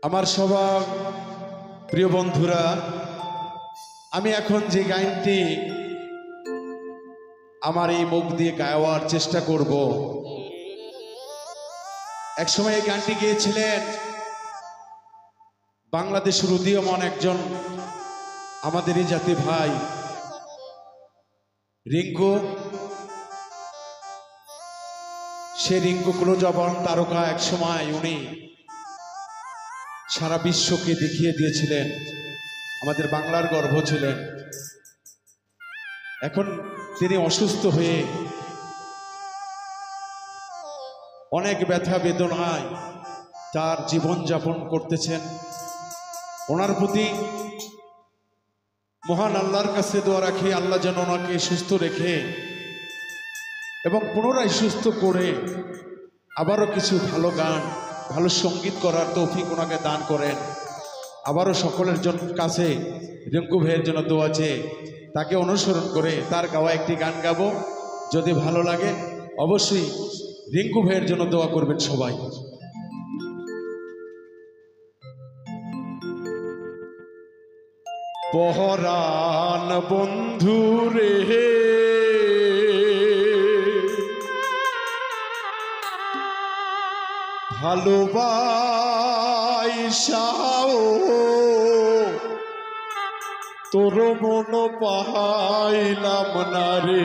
আমার সবার প্রিয় বন্ধুরা, আমি এখন যে গানটি আমার এই মুখ দিয়ে গাওয়ার চেষ্টা করব, একসময় এই গানটি গেয়েছিলেন বাংলাদেশের উদীয়মান একজন আমাদেরই জাতি ভাই রিঙ্কু। সে রিঙ্কু কুলজবন তারকা একসময় উনি সারা বিশ্বকে দেখিয়ে দিয়েছিলেন, আমাদের বাংলার গর্ব ছিলেন। এখন তিনি অসুস্থ হয়ে অনেক ব্যথা বেদনায় তার জীবন যাপন করতেছেন। ওনার প্রতি মহান আল্লাহর কাছে দোয়া রাখি, আল্লাহ যেন ওনাকে সুস্থ রেখে এবং পুনরায় সুস্থ করে আবারও কিছু ভালো গান, ভালো সঙ্গীত করার তৌফিক ওনাকে দান করেন। আবারও সকলের কাছে রিঙ্কু ভাইয়ের জন্য দোয়া চেয়ে তাকে অনুসরণ করে তার গাওয়া একটি গান গাবো। যদি ভালো লাগে অবশ্যই রিঙ্কু ভাইয়ের জন্য দোয়া করবেন সবাই। পহরান বন্ধু রে, ভালোবাসাও তোর মন পাইলাম না রে।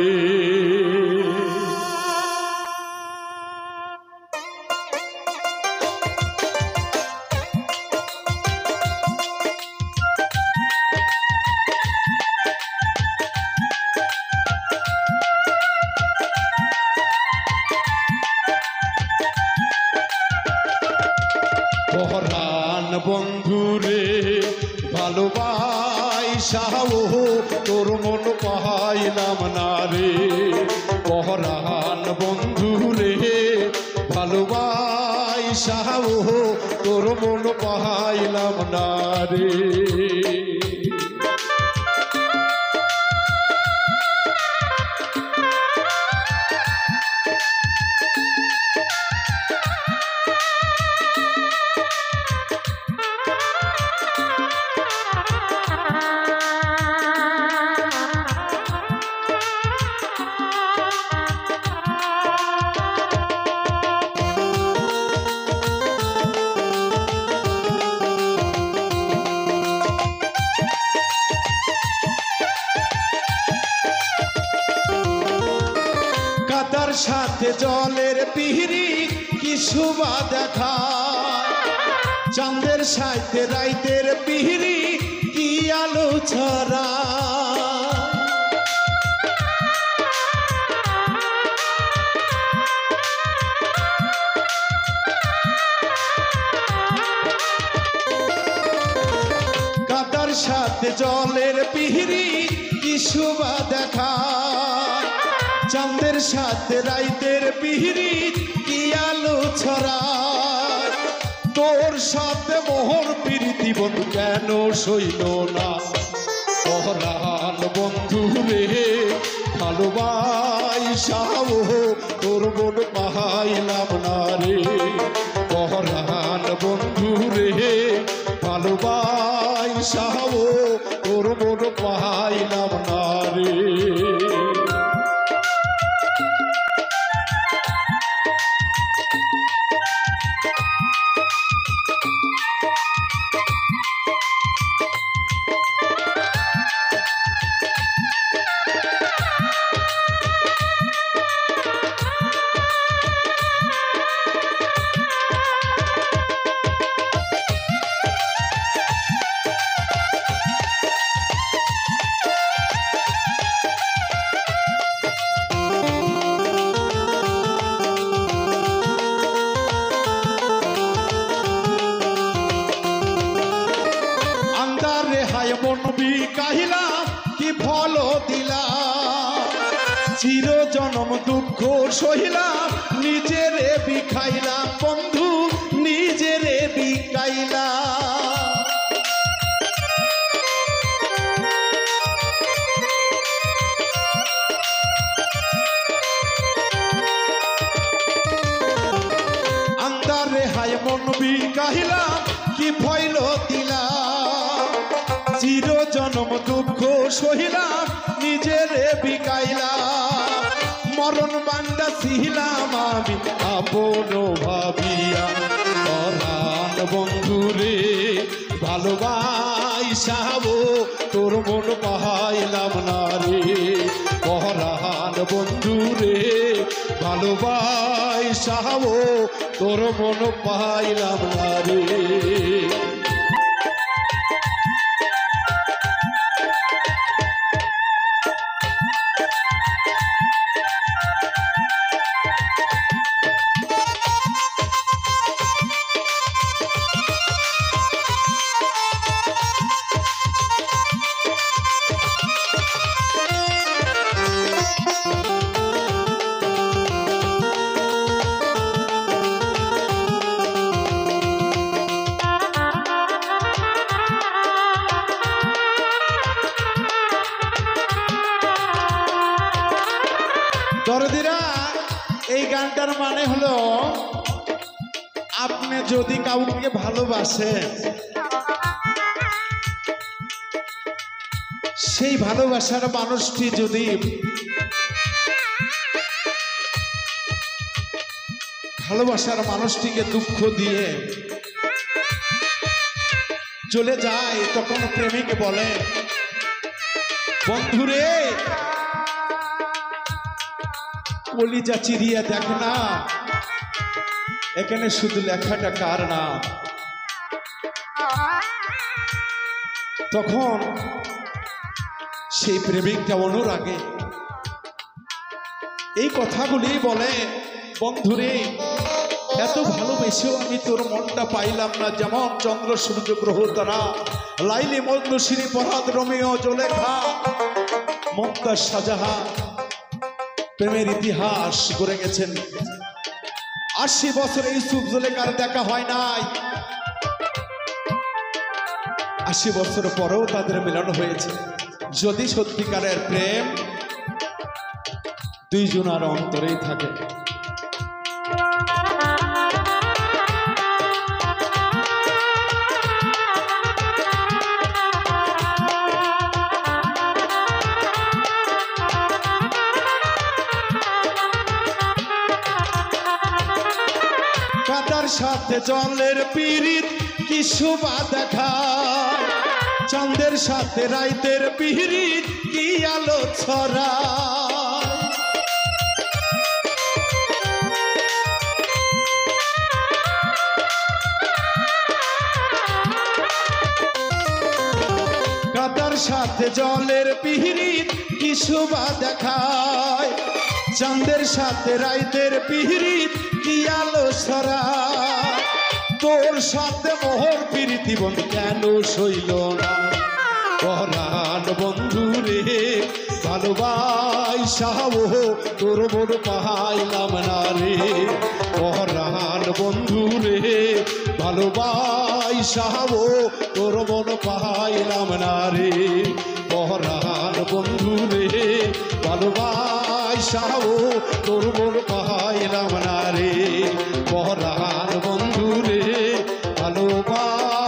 পহরান বন্ধু রে, ভালোবাসাও তোর মন পাইলাম না রে। পহরান বন্ধু রে, ভালোবাসাও তোর মন পাইলাম না রে। কাদার সাথে জলের পিহিরি কি শোভা দেখা, চাঁদের সাথে রাইতের পিহিরি কি আলো ছড়া। কাদার সাথে জলের পিহিরি কি শোভা দেখা, চাঁদের সাথে রাইতের পিহিরি কি আলো ছড়ায়। তোর সাথে মোহর প্রীতি বন্ধু কেন সইল না। পহরান বন্ধু রে, ভালোবাসাও তোর মন পাইলাম না রে। পহরান বন্ধু রে, ভালোবাসাও তোর মন পাইলাম না রে। মন বিকাহিলাম কি ফল দিলাম, চির জনম দুঃখ সহিলাম, নিজেরে বিখাইলাম বন্ধু নিজেরে বিকাইলাম। আন্দারে হায় মন বিকাহিলাম কি ফইল দিলাম, চির জনম দুঃখ সহিলাম, নিজেরে বিকাইলাম, মরণ বান্দা ছিলাম আমি আপন ভাবিয়া। পরাণ বন্ধুরে ভালোবাইসাবো, তোর মন পাইলাম না রে। পরাণ বন্ধুরে ভালোবাইসাবো, তোর মন পাইলাম না রে। দরদিরা, এই গানটার মানে হলো, আপনি যদি কাউকে ভালোবাসেন, সেই ভালোবাসার মানুষটি যদি ভালোবাসার মানুষটিকে দুঃখ দিয়ে চলে যায়, তখন প্রেমিক বলে, বন্ধুরে কলিজা চিরিয়া দেখ না, এখানে শুধু লেখাটা কার না। তখন সেই প্রেমিকটা অনুরাগে এই কথাগুলি বলে, বন্ধুরে এত ভালোবেসেও আমি তোর মনটা পাইলাম না, যেমন চন্দ্র সূর্য গ্রহ তারা, লাইলি মজনু শ্রী ফরহাদ রোমিও জুলেখা, মুমতাজ শাহজাহান প্রেমের ইতিহাস গড়ে গেছেন। ৮০ বছরে ইউসুফ জুলেখার দেখা হয় নাই, ৮০ বছর পরেও তাদের মিলন হয়েছে। যদি সত্যিকারের প্রেম দুইজনের অন্তরেই থাকে। কাদার সাথে জলের পিরিত কি শোভা দেখায়, চাঁদের সাথে রাইতের পিরিত কি আলো ছড়ায়। কাদার সাথে জলের পিরিত কি শোভা দেখায়, চাঁদের সাথে রাইতের পিরিত কি আলো ছড়ায়। তোর সাথে মোহর প্রীতি বন্ধু কেন সইল না, পরাণ বন্ধু রে ভালোবাইসাবো, তোর মন পাইলাম না রে। পরাণ বন্ধু রে ভালোবাইসাবো, তোর মন পাইলাম না রে। পরাণ বন্ধু রে ভালোবাইসাবো, তোর মন পাইলাম না রে। পরাণ বন্ধু রে ভালোবাইসাবো।